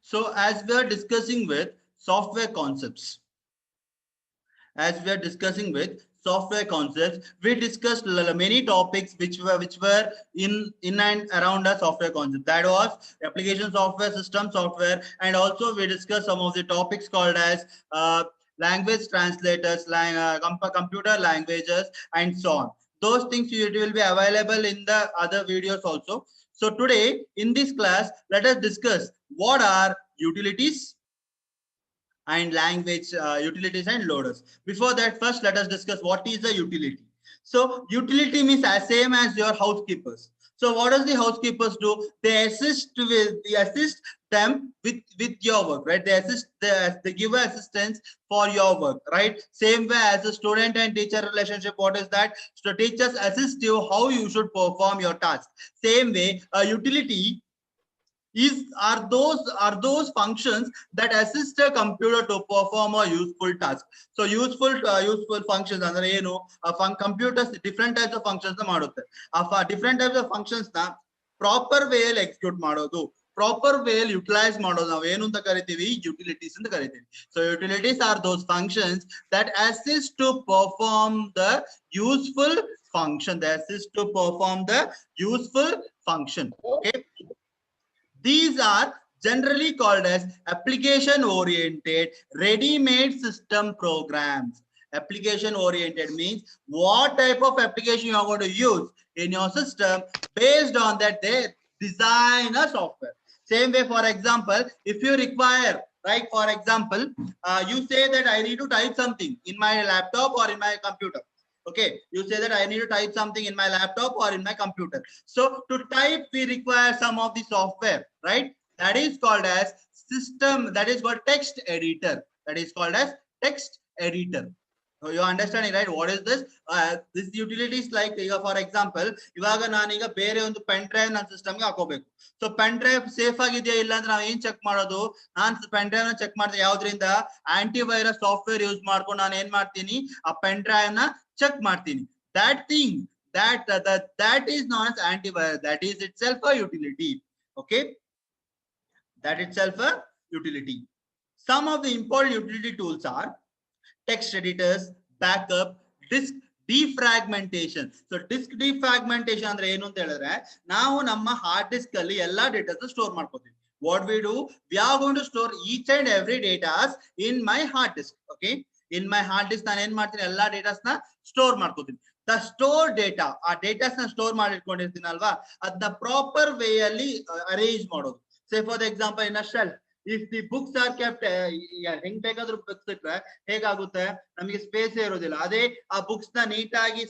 So as we are discussing with software concepts, as we are discussing with software concepts, we discussed many topics which were in and around a software concept. That was application software, system software, and also we discussed some of the topics called as language translators, computer languages, and so on. Those things it will be available in the other videos also. So today in this class, let us discuss what are utilities and language utilities and loaders. Before that, first let us discuss what is a utility. So utility means as same as your housekeepers. So what does the housekeepers do? They assist them with your work, right? They give assistance for your work, right? Same way as a student and teacher relationship. What is that? So teachers assist you how you should perform your task. Same way, a utility is are those functions that assist a computer to perform a useful task. So useful functions ಅಂದ್ರೆ ಏನು computers different types of functions ಮಾಡುತ್ತೆ. different types of functions ನ proper way ಅಲ್ಲಿ execute ಮಾಡೋದು, proper way ಅಲ್ಲಿ utilise ಮಾಡೋದು ನಾವು ಏನು ಅಂತ ಕರಿತೀವಿ? ಯುಟಿಲಿಟೀಸ್ ಅಂತ ಕರಿತೀವಿ. So utilities are those functions that assist to perform the useful function. They assist to perform the useful function. Okay. These are generally called as application oriented ready-made system programs. Application oriented means what type of application you are going to use in your system. Based on that, they design a software. Same way, for example, if you require, right, for example, you say that I need to type something in my laptop or in my computer. Okay, you say that I need to type something in my laptop or in my computer. So to type, we require some of the software, right? That is called as system, that is called text editor. That is called as text editor. So you understanding, right? What is this? This utility is like, for example, ಇವಾಗ ನಾನೀಗ ಬೇರೆ ಒಂದು pen drive ನನ್ನ ಸಿಸ್ಟಮ್ಗೆ ಹಾಕೋಬೇಕು. So pen drive safe ಆಗಿದೆಯಾ ಇಲ್ಲ ಅಂದ್ರೆ ನಾವು ಏನ್ ಚೆಕ್ ಮಾಡೋದು? ನಾನು ಪೆನ್ ಡ್ರೈವ್ ನ ಚೆಕ್ ಮಾಡಿದೆ ಯಾವ್ದ್ರಿಂದ? ಆಂಟಿ ವೈರಸ್ ಸಾಫ್ಟ್ವೇರ್ ಯೂಸ್ ಮಾಡ್ಕೊಂಡು ನಾನು ಏನ್ ಮಾಡ್ತೀನಿ? ಆ ಪೆನ್ ಡ್ರೈವ್ ನ ಚೆಕ್ ಮಾಡ್ತೀನಿ. That thing that is known as antivirus. That is itself a utility. Okay, that itself a utility. Some of the important utility tools are text editors, backup, disk defragmentation. So disk defragmentation ಅಂದ್ರೆ ಏನು ಅಂತ ಹೇಳಿದ್ರೆ ನಾವು ನಮ್ಮ hard disk ಅಲ್ಲಿ ಎಲ್ಲಾ datas store ಮಾಡ್ಕೋತೀವಿ. What we do, we are going to store each and every data in my hard disk. Okay, in my hard disk ನಾನು ಏನ್ ಮಾಡ್ತೀನಿ? ಎಲ್ಲಾ ಡೇಟಾಸ್ ನ ಸ್ಟೋರ್ ಮಾಡ್ಕೋತೀನಿ. The store data, ಆ ಡೇಟಾಸ್ ನ ಸ್ಟೋರ್ ಮಾಡಿಟ್ಕೊಂಡಿರ್ತೀನಲ್ವಾ, ಅದನ್ನ ಪ್ರಾಪರ್ ವೇ ಅಲ್ಲಿ ಅರೇಂಜ್ ಮಾಡೋದು. Say for the example, in a shelf, if the books are kept ಹೆಂಗ್ ಬೇಕಾದ್ರೂ ಬುಕ್ಸ್ ಇಟ್ರೆ ಹೇಗಾಗುತ್ತೆ? ನಮಗೆ ಸ್ಪೇಸ್ ಇರೋದಿಲ್ಲ. ಅದೇ ಆ ಬುಕ್ಸ್ ನ ನೀಟಾಗಿ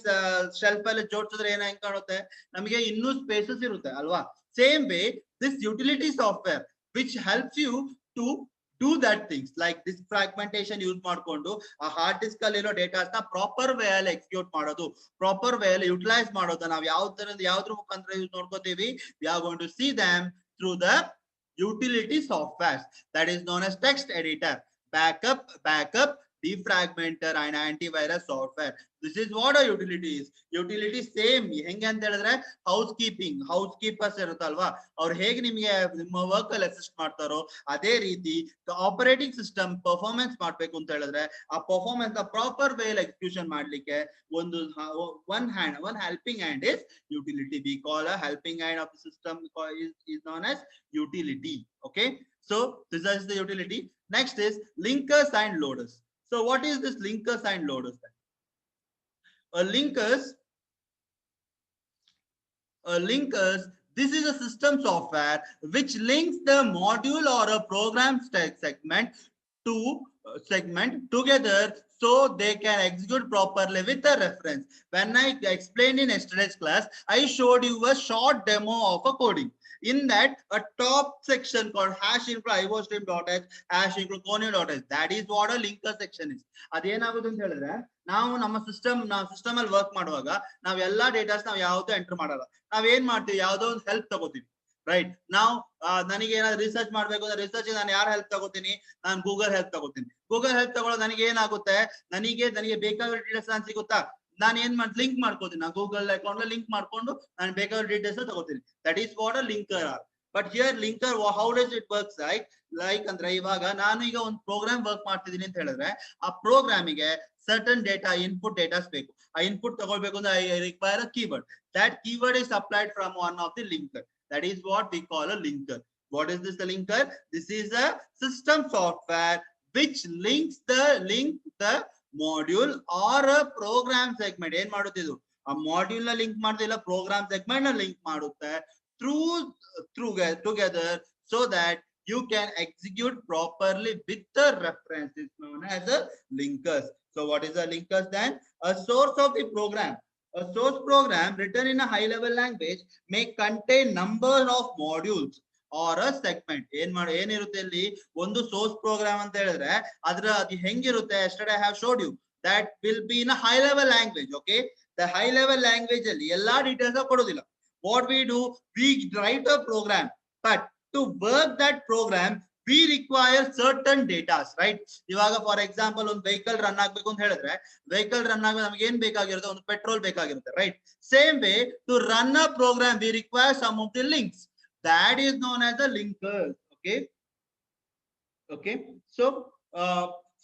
ಶೆಲ್ಫ್ ಅಲ್ಲಿ ಜೋಡಿಸಿದ್ರೆ ಏನ ಹೆಂಗ್ ಕಾಣುತ್ತೆ? ನಮಗೆ ಇನ್ನೂ ಸ್ಪೇಸಸ್ ಇರುತ್ತೆ ಅಲ್ವಾ? Same way this utility software which helps you to do that things like this fragmentation use ಮಾಡ್ಕೊಂಡು ಆ ಹಾರ್ಡ್ ಡಿಸ್ಕ್ ಅಲ್ಲಿರೋ ಡೇಟಾಸ್ ನ ಪ್ರಾಪರ್ ವೇ ಅಲ್ಲಿ ಎಕ್ಸಿಕ್ಯೂಟ್ ಮಾಡೋದು, ಪ್ರಾಪರ್ ವೇ ಅಲ್ಲಿ ಯುಟಿಲೈಸ್ ಮಾಡೋದು. ನಾವು ಯಾವ್ದ್ರ ಮುಖಾಂತರ ಯೂಸ್ ನೋಡ್ಕೋತೀವಿ? we are going to see them through the utility software that is known as text editor, backup, defragmenter and antivirus software. This is what a utility is. Utility same ಹೆಂಗೆ ಅಂತ ಹೇಳಿದ್ರೆ ಹೌಸ್ಕೀಪರ್ಸ್ ಇರುತ್ತಲ್ವಾ, ಅವ್ರು ಹೇಗೆ ನಿಮಗೆ ನಿಮ್ಮ ವರ್ಕ್ ಅಲ್ಲಿ ಅಸಿಸ್ಟ್ ಮಾಡ್ತಾರೋ ಅದೇ ರೀತಿ ಆಪರೇಟಿಂಗ್ ಸಿಸ್ಟಮ್ ಪರ್ಫಾರ್ಮೆನ್ಸ್ ಮಾಡ್ಬೇಕು ಅಂತ ಹೇಳಿದ್ರೆ ಆ ಪರ್ಫಾರ್ಮೆನ್ಸ್ ನ ಪ್ರಾಪರ್ ವೇ ಅಲ್ಲಿ ಎಕ್ಸಿಕ್ಯೂಷನ್ ಮಾಡ್ಲಿಕ್ಕೆ ಒಂದು one helping hand is utility. We call a helping hand of the system is known as utility. Okay, so this is the utility. Next is linkers and loaders. So what is this linkers and loaders? Linkers, this is a system software which links the module or a program segment together so they can execute properly with a reference. When I explained in yesterday's class, I showed you a short demo of a coding. In that, a top section called #iostream.h, #conio.h, that is what a linker section is. ಅದೇನಾಗುತ್ತೆ ಅಂತ ಹೇಳಿದ್ರೆ ನಾವು ನಮ್ಮ system ಅಲ್ಲಿ work ಮಾಡುವಾಗ ನಾವ್ ಎಲ್ಲಾ datas ನಾವು ಯಾವ್ದು ಎಂಟರ್ ಮಾಡಲ್ಲ. ನಾವ್ ಏನ್ ಮಾಡ್ತೀವಿ? ಯಾವ್ದೋ ಒಂದು ಹೆಲ್ಪ್ ತಗೋತೀವಿ, ರೈಟ್? ನಾವು ನನಗೆ ಏನಾದ್ರು ರಿಸರ್ಚ್ ಮಾಡ್ಬೇಕು ಅಂದ್ರೆ ರಿಸರ್ಚ್ ನಾನು ಯಾರು ಹೆಲ್ಪ್ ತಗೋತೀನಿ? ನಾನು ಗೂಗಲ್ ಹೆಲ್ಪ್ ತಗೋತೀನಿ. ಗೂಗಲ್ ಹೆಲ್ಪ್ ತಗೊಳ್ಳೋ ನನಗೆ ಏನಾಗುತ್ತೆ? ನನಗೆ ಬೇಕಾಗಿರೋ ಡೀಟೇಲ್ಸ್ ನಾನು ಸಿಗುತ್ತಾ? ನಾನು ಏನ್ ಲಿಂಕ್ ಮಾಡ್ಕೋತೀನಿ, ನಾನು ಗೂಗಲ್ ಅಕೌಂಟ್ ಲಿಂಕ್ ಮಾಡ್ಕೊಂಡು ನಾನು ಬೇಕಾದ ಡೀಟೇಲ್ಸ್ ತಗೋತೀನಿ. That is what a linker are. But here linker, how does it works like andre ivaga nanu iga ಒಂದು program work ಮಾಡ್ತಿದ್ದೀನಿ ಅಂತ ಹೇಳಿದ್ರೆ ಆ program ಗೆ certain data input data ಬೇಕು. ಆ input ತಗೊಳ್ಬೇಕು ಅಂದ್ರೆ I require a keyword. That keyword is supplied from one of the linker. That is what we call a linker. What is this, the linker? This is a system software which links the module or a program segment. ಏನ್ ಮಾಡುತ್ತೆ ಇದು? ಆ module ನ link ಮಾಡೋದಿಲ್ಲ, program segment ನ link ಮಾಡುತ್ತೆ together so that you can execute properly with the reference. Is known as a linkers. So what is a linkers then? A source of the program. A source program written in a high level language may contain number of modules or a segment. ಏನಿರುತ್ತೆ ಇಲ್ಲಿ ಒಂದು source program ಅಂತ ಹೇಳಿದ್ರೆ ಅದರ ಅದು ಹೆಂಗಿರುತ್ತೆ, yesterday I have showed you that will be in a high level language. Okay, the high level language ಅಲ್ಲಿ ಎಲ್ಲಾ details ಕೊಡೋದಿಲ್ಲ. What we do, we write a program, but to work that program we require certain data, right? ಇವಾಗ for example ಒಂದು vehicle run ಆಗಬೇಕು ಅಂತ ಹೇಳಿದ್ರೆ vehicle run ಆಗಬೇಕು ನಮಗೆ ಏನು ಬೇಕಾಗಿರುತ್ತೆ, ಒಂದು petrol ಬೇಕಾಗಿರುತ್ತೆ, right? Same way to run a program we require some of the links. That is known as a linkers. Okay, so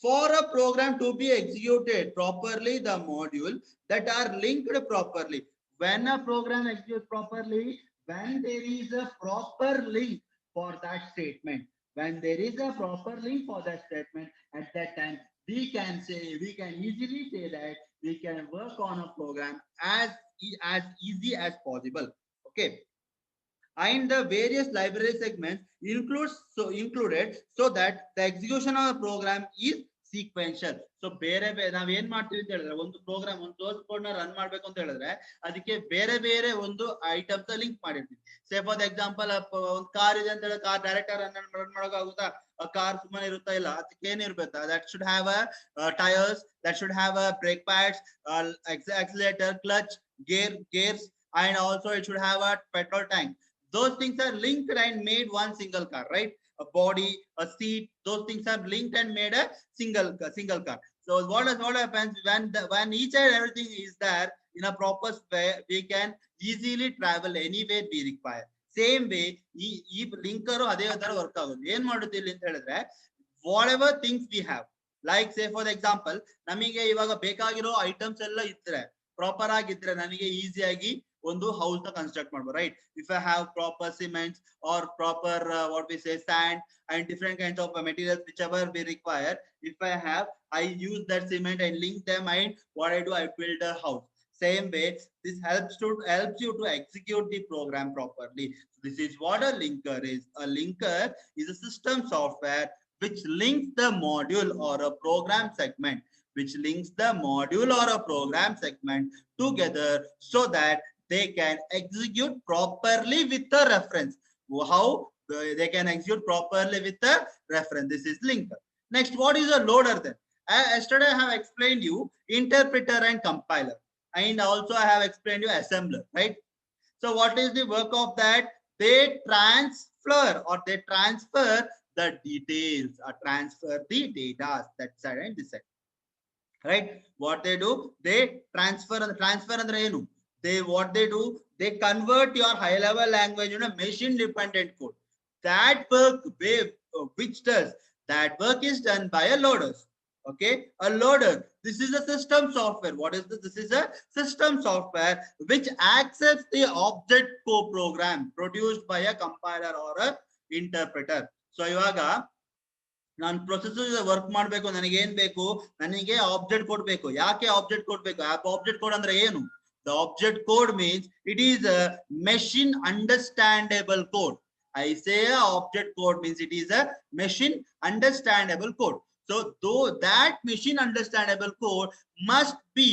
for a program to be executed properly, the module that are linked properly. When a program executes properly, when there is a proper link for that statement, when there is a proper link for that statement, at that time we can easily say that we can work on a program as easy as possible. Okay, and the various library segments included so that the execution of a program is sequential. So ಬೇರೆ ನಾವ್ ಏನ್ ಮಾಡ್ತೀವಿ ಅಂತ ಹೇಳಿದ್ರೆ ಒಂದು program ಒಂದು source code ನ run ಮಾಡ್ಬೇಕು ಅಂತ ಹೇಳಿದ್ರೆ ಅದಕ್ಕೆ ಬೇರೆ ಒಂದು ಐಟಮ್ಸ್ ಲಿಂಕ್ ಮಾಡಿರ್ತೀವಿ. ಸೇ ಫಾರ್ ಎಕ್ಸಾಂಪಲ್ ಒಂದು ಕಾರ್ ಇದೆ ಅಂತ ಹೇಳಿದ್ರೆ ಕಾರ್ ಡೈರೆಕ್ಟ್ ರನ್ ಮಾಡೋಕ್ಕಾಗುತ್ತಾ? ಕಾರ್ ಸುಮ್ಮನೆ ಇರುತ್ತಾ? ಇಲ್ಲ, ಅದಕ್ಕೆ ಏನಿರ್ಬೇಕು, that should have a tires, that should have a brake pads, accelerator, clutch, gears, and also it should have a petrol tank. Those things are linked and made one single car, right? A body, a seat, those things are linked and made a single car. So what happens when each and everything is there in a proper way, we can easily travel anywhere we require. Same way ಈ linker ಅದೇ ತರ work ಆಗುತ್ತೆ. ಏನ್ ಮಾಡುತ್ತೆ ಇಲ್ಲಿ ಅಂತ ಹೇಳಿದ್ರೆ whatever things we have, like say for example ನಮಗೆ ಇವಾಗ ಬೇಕಾಗಿರೋ ಐಟಮ್ಸ್ ಎಲ್ಲ ಇದ್ರೆ ಪ್ರಾಪರ್ ಆಗಿದ್ರೆ ನನಗೆ ಈಸಿಯಾಗಿ ಒಂದು house ನ construct ಮಾಡ್ಬೋದು, right? If I have proper cements or proper what we say sand and different kinds of materials whichever we require, if I use that cement and link them, and what I do, I build a house. Same way this helps you to execute the program properly. So this is what a linker is. A linker is a system software which links the module or a program segment together so that they can execute properly with the reference. How they can execute properly with the reference? This is linker. Next, what is a loader then? Yesterday I have explained you interpreter and compiler, and also I have explained you assembler, right? So what is the work of that? They transfer the details or transfer the data, that side and this side, right? What they do, they transfer andre enu? What they do, they convert your high level language in a machine dependent code. That work is done by a loaders. Okay, a loader, this is a system software. What is this? This is a system software which accepts the object code program produced by a compiler or a interpreter. So ಇವಾಗ ನಾನು processor work ಮಾಡಬೇಕು, ನನಗೆ ಏನ್ ಬೇಕು, ನನಗೆ object code ಬೇಕು. ಯಾಕೆ object code ಬೇಕು? ಆಬ್ಜೆಕ್ಟ್ ಕೋಡ್ ಅಂದ್ರೆ ಏನು? The object code means it is a machine understandable code. I say object code means it is a machine understandable code. So though that machine understandable code must be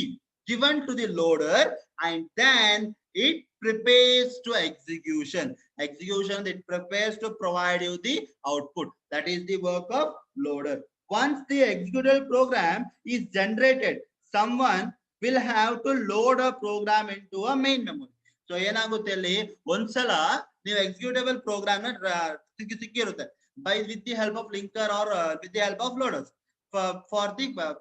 given to the loader, and then it prepares to execution. It prepares to provide you the output. That is the work of loader. Once the executable program is generated, someone will have to load a program into a main memory. So ಏನಾಗುತ್ತೆ ಅಲ್ಲಿ ಒಂದ್ಸಲ ನೀವು executable program ಸಿಕ್ಕಿರುತ್ತೆ with the help of linker or with the help of loaders,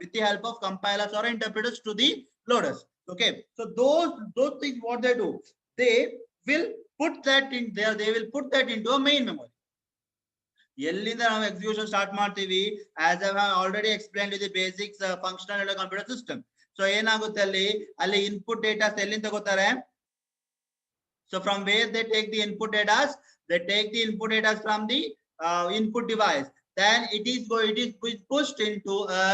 with the help of compilers or interpreters to the loaders. Okay, so those things, what they do, they will put that in there. They will put that into a main memory. ಎಲ್ಲಿಂದ ನಾವು execution start ಮಾಡ್ತೀವಿ as I have already explained the basics functional computer system. So ಏನಾಗುತ್ತೆ ಅಲ್ಲಿ input datas ಎಲ್ಲಿಂದ ತಗೋತಾರೆ? So from where they take the input data? They take the input data from the input device. Then it is pushed into a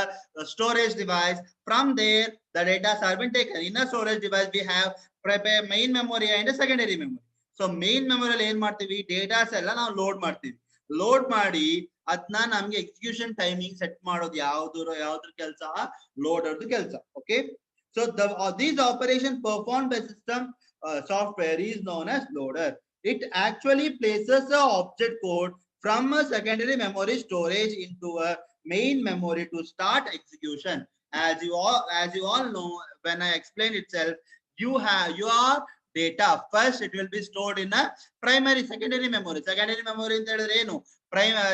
storage device. From there, the data are been taken. In a storage device, we have prepare main memory and a secondary memory. So main memory ಏನ್ ಮಾಡ್ತೀವಿ? Datas ಎಲ್ಲ ನಾವು load ಮಾಡ್ತೀವಿ. Load ಮಾಡಿ ಅದನ್ನ ನಮ್ಗೆ execution timing set ಮಾಡೋದು ಯಾವ್ದ್ರ ಕೆಲಸ? ಲೋಡರ್ದು ಕೆಲಸ. Okay. So these operations performed by system software is known as loader. It actually places the object code from a secondary memory storage into a main memory to start execution. As you all know, when I explain itself, you have your data. First, it will be stored in a primary, secondary memory. Secondary memory in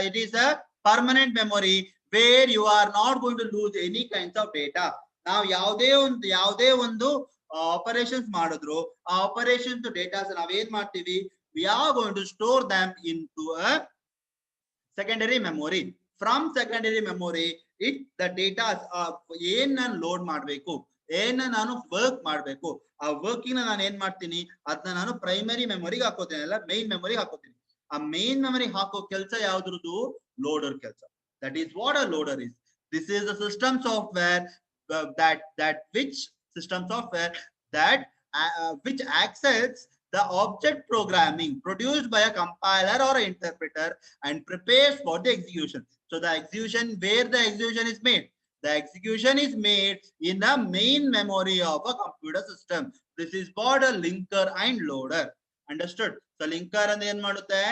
it is a permanent memory where you are not going to lose any kinds of data. ನಾವು ಯಾವುದೇ ಒಂದು operations ಮಾಡಿದ್ರು ಆ operations datas ನಾವೇನ್ ಮಾಡ್ತೀವಿ? we are going to store them into a secondary memory. From secondary memory the data ಏನ್ ನಾನು load ಮಾಡಬೇಕು, ಏನ್ ನಾನು ವರ್ಕ್ ಮಾಡಬೇಕು, ಆ ವರ್ಕಿಂಗ್ ನಾನು ಏನ್ ಮಾಡ್ತೀನಿ ಅದನ್ನ ನಾನು ಪ್ರೈಮರಿ ಮೆಮೊರಿಗೆ ಹಾಕೋತೀನಿ, ಅಲ್ಲ ಮೇನ್ ಮೆಮೊರಿಗೆ ಹಾಕೋತೀನಿ. ಆ ಮೇನ್ ಮೆಮೊರಿ ಹಾಕೋ ಕೆಲಸ ಯಾವ್ದ್ರದ್ದು? ಲೋಡರ್ ಕೆಲಸ. That is what a loader is. This is the system software which system software which accesses the object programming produced by a compiler or an interpreter and prepares for the execution. So the execution, where the execution is made? The execution is made in the main memory of a computer system. This is called a linker and loader. Understood? So linker and ಏನ್ ಮಾಡುತ್ತೆ?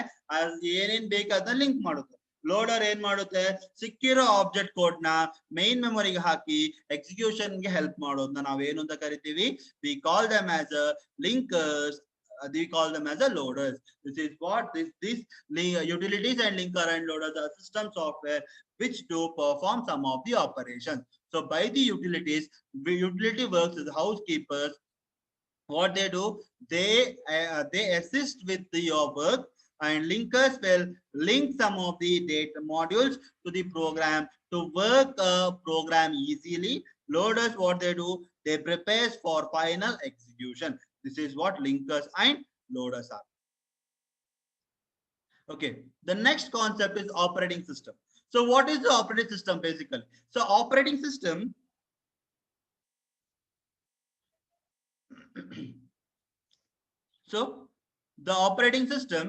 ಏನೇನ್ ಬೇಕು ಅದನ್ನ link ಮಾಡುತ್ತೆ. Loader ಏನ್ ಮಾಡುತ್ತೆ? ಸಿಕ್ಕಿರೋ object code ನ ಮೈನ್ ಮೆಮೊರಿಗೆ ಹಾಕಿ ಎಕ್ಸಿಕ್ಯೂಷನ್ ಗೆ ಹೆಲ್ಪ್ ಮಾಡೋದನ್ನ ನಾವೇನು ಅಂತ ಕರಿತೀವಿ? we call them as a linkers. We call them as a loaders. This is what this utilities and linker and loaders are system software which do perform some of the operations. So by the utilities, utility works as housekeepers. What they do, they assist with your work, and linkers will link some of the data modules to the program to work a program easily. Loaders, what they do, they prepare for final execution. This is what linkers and loaders are. Okay, the next concept is operating system. So what is the operating system basically? So operating system so the operating system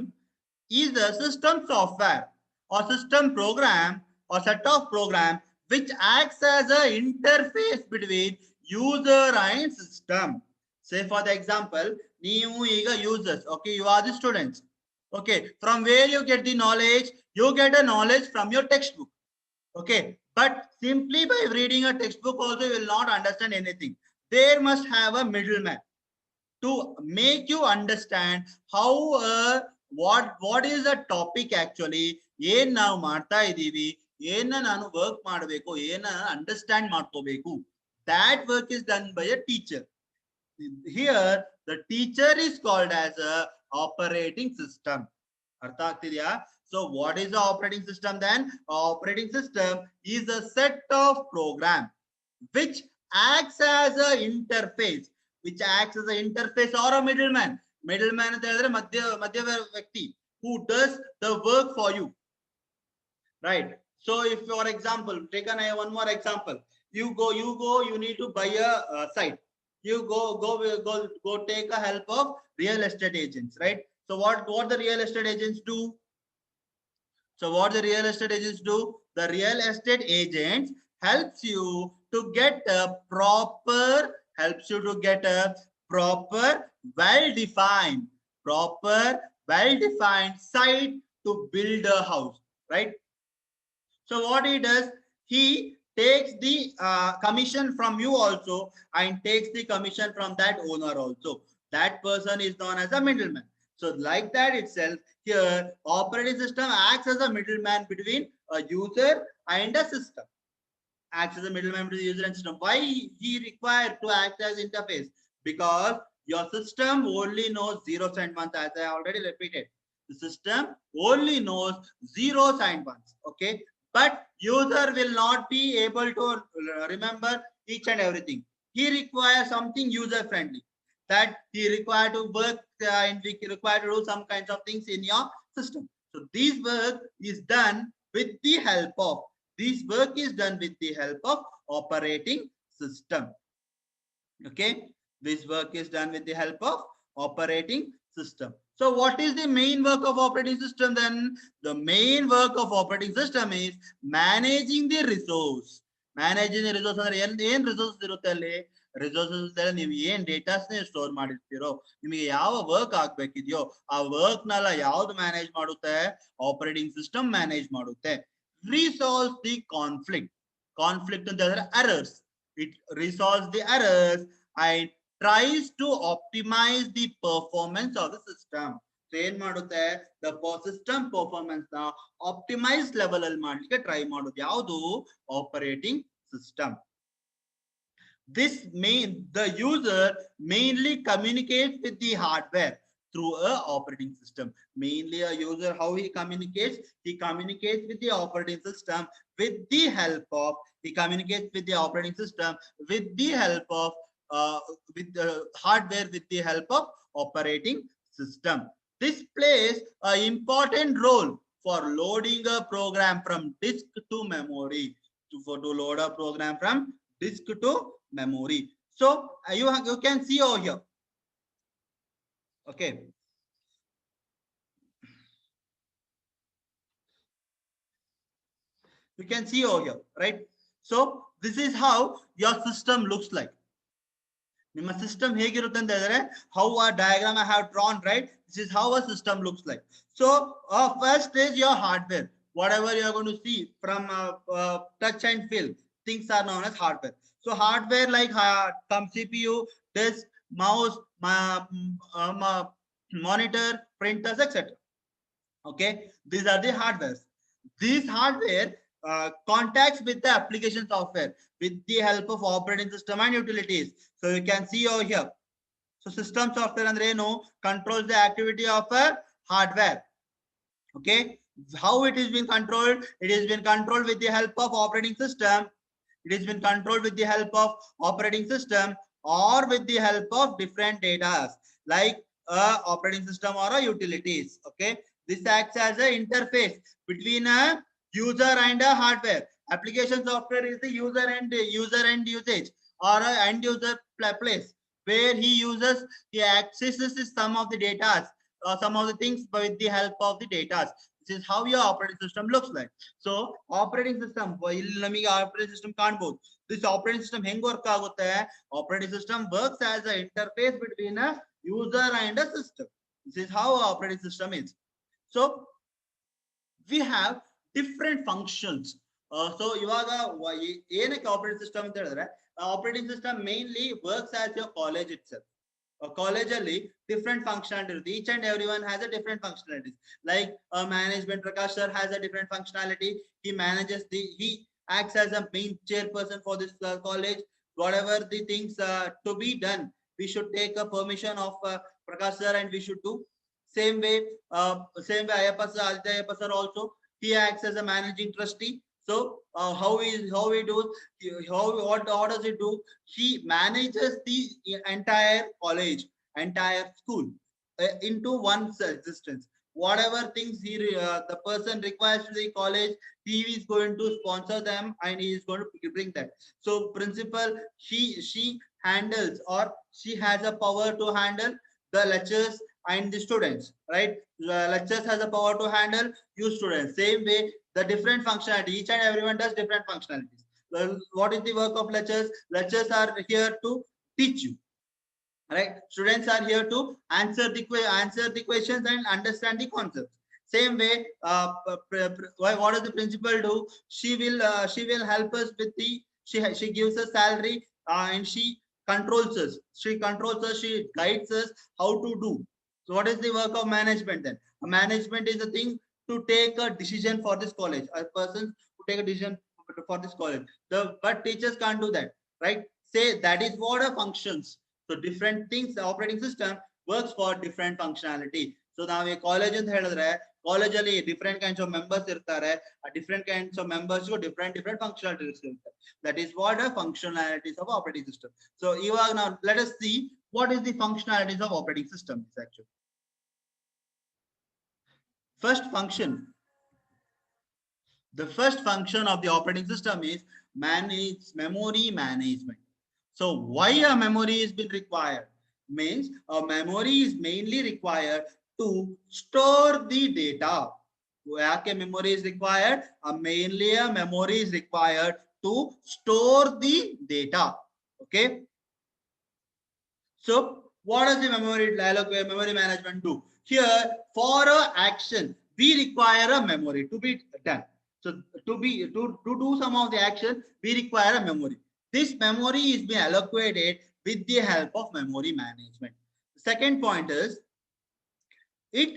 is a system software or system program or set of program which acts as an interface between user and system. Say for the example, ನೀವು ಈಗ users, okay, you are the students, okay, from where you get the knowledge? You get a knowledge from your textbook, okay, but simply by reading a textbook also you will not understand anything. There must have a middleman to make you understand how what is the topic actually, ಏನ್ ನಾವು ಮಾಡ್ತಾ ಇದೀವಿ, ಏನ ನಾನು work ಮಾಡಬೇಕು, ಏನ understand ಮಾಡ್ಕೋಬೇಕು. That work is done by a teacher. Here the teacher is called as a operating system. ಅರ್ಥ ಆಗ್ತಿದ್ಯಾ? So what is the operating system then? Operating system is a set of program which acts as a interface, or a middleman. Middleman ಅಂತ ಹೇಳಿದ್ರೆ ಮಧ್ಯವರ್ತಿ, who does the work for you, right? So if for example, take one more example. You need to buy a site. You go take a help of real estate agents, right? So what the real estate agents do? So what the real estate agents do? The real estate agents helps you to get a proper well-defined site to build a house, right? So what he does, he takes the commission from you also and takes the commission from that owner also. That person is known as a middleman. So like that itself, here operating system acts as a middleman between a user and a system. Acts as a middleman between the user and system. Why he required to act as interface? Because Your system only knows zeros and ones, as I already repeated. The system only knows zeros and ones. Okay, but user will not be able to remember each and everything. He requires something user friendly, that he require to work and we require to do some kinds of things in your system. So this work is done with the help of operating system. Okay, this work is done with the help of operating system. So what is the main work of operating system then? The main work of operating system is managing the resource. Managing the resource ಅಂದ್ರೆ ಏನ್ resource ಇರುತ್ತೆ ಅಲ್ಲಿ? Resources ನೀವು ಏನ್ datas store ಮಾಡಿರ್ತೀರೋ, ನಿಮಗೆ ಯಾವ work ಆಗ್ಬೇಕಿದೆಯೋ ಆ work ನೆಲ್ಲ ಯಾವ್ದು ಮ್ಯಾನೇಜ್ ಮಾಡುತ್ತೆ? ಆಪರೇಟಿಂಗ್ ಸಿಸ್ಟಮ್ ಮ್ಯಾನೇಜ್ ಮಾಡುತ್ತೆ. Resolves the conflict ಅಂತ ಹೇಳಿದ್ರೆ errors. It resolves the errors and tries to optimize the performance of the system. So ಏನ್ ಮಾಡುತ್ತೆ? The system performance ನ optimized level ಅಲ್ಲಿ ಮಾಡ್ಲಿಕ್ಕೆ ಟ್ರೈ ಮಾಡೋದು ಯಾವುದು? Operating system. The user mainly communicates with the hardware through a operating system. Mainly a user, how he communicates with the operating system with the help of with the hardware with the help of operating system. This plays an important role for loading a program from disk to memory. To load a program from disk to memory. So you can see over here. Okay. You can see over here, right? So this is how your system looks like. ನಿಮ್ಮ system ಹೇಗಿರುತ್ತೆ ಅಂತ ಹೇಳಿದ್ರೆ, how a diagram I have drawn, right? This is how a system looks like. So first is your hardware. Whatever you are going to see from touch and feel, things are known as hardware. So hardware like CPU, disk, mouse, monitor, printers, etc. Okay, these are the hardwares. These hardware contacts with the application software with the help of operating system and utilities. So you can see over here. So system software andre eno controls the activity of a hardware. Okay, how it is being controlled? It is being controlled with the help of operating system. It has been controlled with the help of operating system or with the help of different data like operating system or a utilities. Okay, this acts as an interface between a user and a hardware. Application software is the user and usage or a end user place where he accesses some of the data, some of the things with the help of the data. This is how your operating system looks like. So operating system, operating system ಕಾಣಬಹುದು. This operating system ಹೆಂಗ್ work ಆಗುತ್ತೆ? Operating system works as an interface between a user and a system. This is how operating system is. So we have different functions. So ಇವಾಗ ಏನಕ್ಕೆ operating system ಅಂತ ಹೇಳಿದ್ರೆ, operating system mainly works as your college itself. A college ಅಲ್ಲಿ different functionality. Each and everyone has a different functionalities. Like management, Prakash sir has a different functionality. He acts as a main chairperson for this college. Whatever the things to be done, we should take a permission of Prakash sir and we should do. Same way Ayappa sir, Aditya Ayappa sir also, he acts as a managing trustee. So how does it do? He manages the entire college, entire school into one's existence. Whatever things the person requires to the college, he is going to sponsor them and he is going to bring that. So principal, she handles or she has a power to handle the lectures and the students, right? The lectures has a power to handle you students. Same way the different functionality, each and everyone does different functionalities. Well, what is the work of lectures? Lectures are here to teach you, right? Students are here to answer the questions and understand the concepts. Same way what does the principal do? She will help us with the, she gives us salary and she controls us, she guides us how to do. So what is the work of management then? Management is the thing to take a decision for this college, a person to take a decision for this college. But teachers can't do that, right? Say that is what a functions. So So different things, the operating system works for different functionality. So now a college ಅಂತ ಹೇಳಿದ್ರೆ college ಅಲ್ಲಿ different kinds of members ಇರ್ತಾರೆ. A different kinds of members ಗೂ different functionalities ಇರುತ್ತೆ. That is what the functionalities of operating system. So ಇವಾಗ now let us see what is the functionalities of operating system actually. First function. The first function of the operating system is manage memory management. So why a memory is been required? Means a memory is mainly required to store the data. Why memory is required? Mainly a memory is required to store the data. Okay. So what does the memory management do? Here, for a action, we require a memory to be done. So to do some of the action, we require a memory. This memory is being allocated with the help of memory management. The second point is it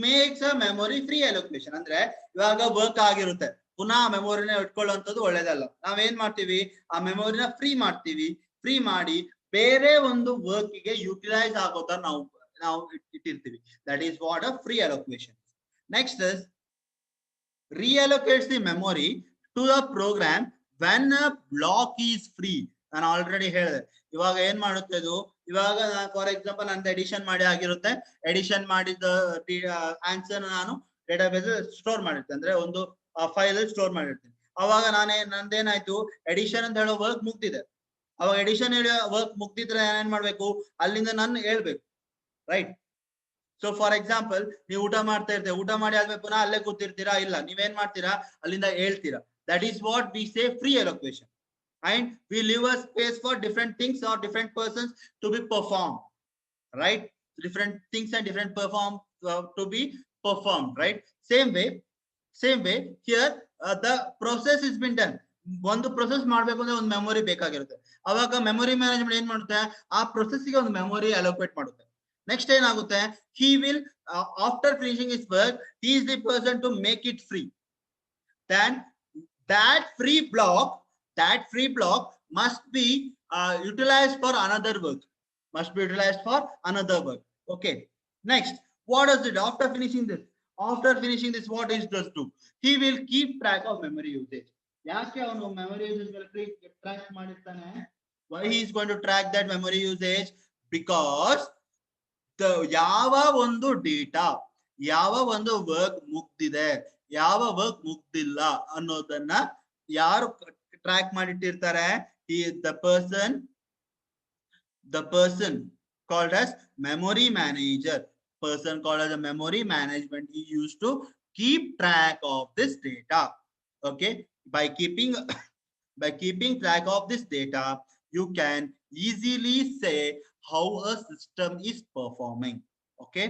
makes a memory free allocation. Andre ivaga work ಆಗಿರುತ್ತೆ ಪುನಃ ಮೆಮೊರಿನ ಇಟ್ಕೊಳ್ಳುವಂತದ್ದು ಒಳ್ಳೆಯದಲ್ಲ. ನಾವೇನ್ ಮಾಡ್ತೀವಿ, ಆ ಮೆಮೊರಿನ free ಮಾಡ್ತೀವಿ. Free ಮಾಡಿ ಬೇರೆ ಒಂದು ವರ್ಕ್ ಗೆ ಯುಟಿಲೈಸ್ ಆಗೋ ತರ ನಾವು ಇಟ್ಟಿರ್ತೀವಿ. That is what a free allocation. Next is reallocates the memory to the program when a block is free. ನಾನು ಆಲ್ರೆಡಿ ಹೇಳಿದೆ. ಇವಾಗ ಏನ್ ಮಾಡುತ್ತೆ ಇದು, ಇವಾಗ ಫಾರ್ ಎಕ್ಸಾಂಪಲ್ ನಂದು ಎಡಿಷನ್ ಮಾಡಿ ಆಗಿರುತ್ತೆ. ಎಡಿಷನ್ ಮಾಡಿದ ಆನ್ಸರ್ ನಾನು ಡೇಟಾಬೇಸ್ ಸ್ಟೋರ್ ಮಾಡಿರ್ತೇನೆ, ಅಂದ್ರೆ ಒಂದು ಫೈಲ್ ಸ್ಟೋರ್ ಮಾಡಿರ್ತೀನಿ. ಅವಾಗ ನಂದೇನಾಯ್ತು, ಎಡಿಷನ್ ಅಂತ ಹೇಳೋ ವರ್ಕ್ ಮುಗ್ದಿದೆ. ಅವಾಗ ಎಡಿಷನ್ ಹೇಳೋ ವರ್ಕ್ ಮುಗ್ದಿದ್ರೆ ಏನ್ ಮಾಡ್ಬೇಕು, ಅಲ್ಲಿಂದ ನಾನು ಹೇಳ್ಬೇಕು, ರೈಟ್? ಸೊ ಫಾರ್ ಎಕ್ಸಾಂಪಲ್ ನೀವು ಊಟ ಮಾಡ್ತಾ ಇರ್ತೀರಾ, ಊಟ ಮಾಡಿ ಆದ್ಮೇಲೆ ಪುನಃ ಅಲ್ಲೇ ಕೂತಿರ್ತೀರಾ? ಇಲ್ಲ, ನೀವೇನ್ ಮಾಡ್ತೀರಾ, ಅಲ್ಲಿಂದ ಹೇಳ್ತೀರಾ. That is what we say free allocation. And we leave a space for different things or different persons to be performed, right? Different things and different to be performed, right? Same way here the process has been done. ಒಂದು process ಮಾಡ್ಬೇಕು ಅಂದ್ರೆ ಒಂದು memory ಬೇಕಾಗಿರುತ್ತೆ. ಅವಾಗ memory management ಏನ್ ಮಾಡುತ್ತೆ, ಆ process ಗೆ ಒಂದು ಮೆಮೊರಿ ಅಲೋಕೇಟ್ ಮಾಡುತ್ತೆ. ನೆಕ್ಸ್ಟ್ ಏನಾಗುತ್ತೆ, he will after finishing his work, he is the person to make it free. Then that free block must be utilized for another work. Okay. Next, what does it after finishing this? After finishing this, what is does do? He will keep track of memory usage. Yaake avanu memory usage will track ಮಾಡಿರ್ತಾನೆ. Why he is going to track that memory usage? Because the ಯಾವ ಒಂದು data, ಯಾವ ಒಂದು work ಮುಗ್ದಿದೆ, ಯಾವ work ಮುಗ್ದಿಲ್ಲ ಅನ್ನೋದನ್ನ ಯಾರು track ಮಾಡಿಟ್ಟಿರ್ತಾರೆ, the person called as memory manager, a memory management. He used to keep track of this data. Okay, by keeping track of this data, you can easily say how a system is performing. Okay,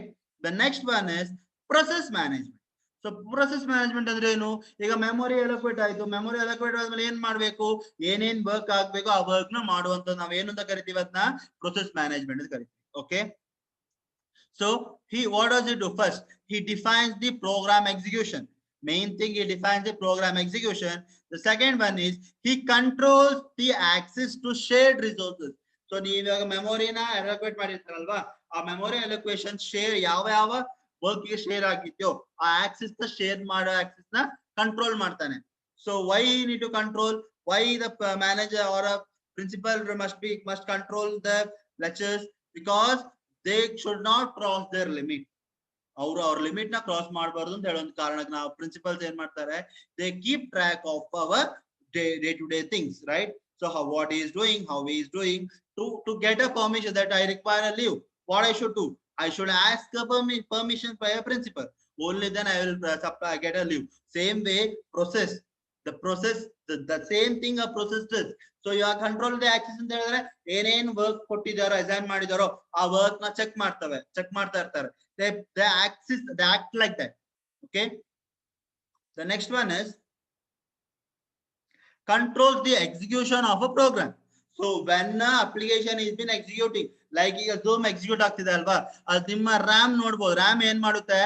the next one is process management. So process management ಅಂದ್ರೆ ಏನು, ಈಗ memory allocate ಆಯ್ತು, memory allocate ಆದ್ಮೇಲೆ ಏನ್ ಮಾಡ್ಬೇಕು, ಏನೇನ್ work ಆಗ್ಬೇಕು ಆ ವರ್ಕ್ ನ ಮಾಡುವಂತ ನಾವ್ ಏನು ಅಂತ ಕರಿತೀವಿ, ಅದನ್ನ ಪ್ರೊಸೆಸ್ ಮ್ಯಾನೇಜ್ಮೆಂಟ್ ಅಂತ ಕರಿತೀವಿ. Okay, so what does he do? First he defines the program execution. Main thing, he defines the program execution. The second one is he controls the access to shared resources. So ನೀವು ಇವಾಗ ಮೆಮೊರಿನ allocate ಮಾಡಿರ್ತಾರಲ್ವಾ, ಆ memory allocation share ಯಾವ work ಗೆ share ಆಗಿದ್ಯೋ ಆ access ನ ಶೇರ್ ಮಾಡೋ ಆಕ್ಸಿಸ್ ನ ಕಂಟ್ರೋಲ್ ಮಾಡ್ತಾನೆ. So why need to control, why the manager are a principal must control the lectures, because they should not cross their limit. ಅವರು ಅವ್ರ ಲಿಮಿಟ್ ನ ಕ್ರಾಸ್ ಮಾಡಬಾರ್ದು ಅಂತ ಹೇಳೋ ಕಾರಣಕ್ಕೆ ನಾವು ಪ್ರಿನ್ಸಿಪಲ್ಸ್ ಏನ್ ಮಾಡ್ತಾರೆ, they keep track of our day to day things, right? So what he is doing, how he is doing, to get a permission that I require a leave, what I should do, I should ask a permission by a principal. Only then I will get a leave. Same way, the same thing a process does. So you are control the access ಅಂತ ಹೇಳಿದ್ರೆ ಏನೇನ್ work ಕೊಟ್ಟಿದ್ದಾರೋ, assign ಮಾಡಿದಾರೋ ಆ work ನ check ಮಾಡ್ತಾ ಇರ್ತಾರೆ. They act like that. Okay. The next one is controls the execution of a program. So when an application is been executing, like ಈಗ Zoom execute ಆಗ್ತಿದೆ ಅಲ್ವಾ, ಅದು ನಿಮ್ಮ RAM ನೋಡ್ಬೋದು. RAM ಏನ್ ಮಾಡುತ್ತೆ,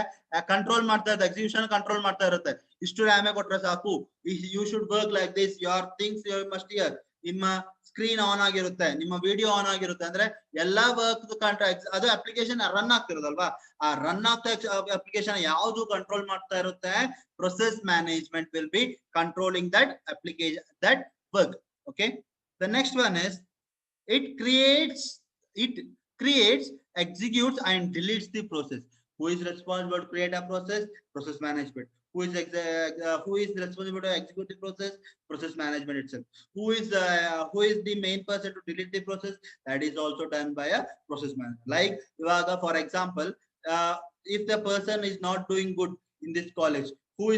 ಕಂಟ್ರೋಲ್ ಮಾಡ್ತಾ ಇರುತ್ತೆ, ಎಕ್ಸಿಕ್ಯೂಷನ್ ಕಂಟ್ರೋಲ್ ಮಾಡ್ತಾ ಇರುತ್ತೆ. ಇಷ್ಟು RAM ಕೊಟ್ರೆ ಸಾಕು, you should work like this, your things you must hear. ನಿಮ್ಮ ಸ್ಕ್ರೀನ್ ಆನ್ ಆಗಿರುತ್ತೆ, ನಿಮ್ಮ ವಿಡಿಯೋ ಆನ್ ಆಗಿರುತ್ತೆ ಅಂದ್ರೆ ಎಲ್ಲಾ ವರ್ಕ್ ಅದು ಅಪ್ಲಿಕೇಶನ್ ರನ್ ಆಗ್ತಿರೋದಲ್ವಾ, ಆ ರನ್ ಆಗ್ತಾ ಅಪ್ಲಿಕೇಶನ್ ಯಾವುದು ಕಂಟ್ರೋಲ್ ಮಾಡ್ತಾ ಇರುತ್ತೆ, process management will be controlling that application that work. Okay, the next one is it creates, executes and deletes the process. Who is responsible to create a process? Process management. Who is responsible to execute the process? Process management itself. Who is the main person to delete the process? That is also done by a process manager. Like for example, if the person is not doing good in this college, who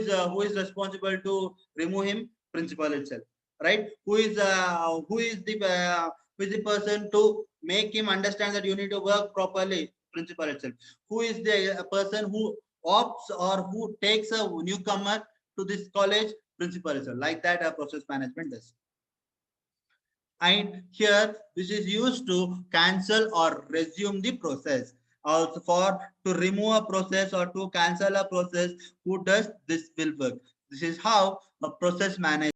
is responsible to remove him? Principal itself, right? Who is the person to make him understand that you need to work properly? Principal itself. Who is the person who opts or who takes a newcomer to this college? Principal itself. Like that a process management does. And here this is used to cancel or resume the process. Also for to remove a process or to cancel a process, who does this will work. This is how a process management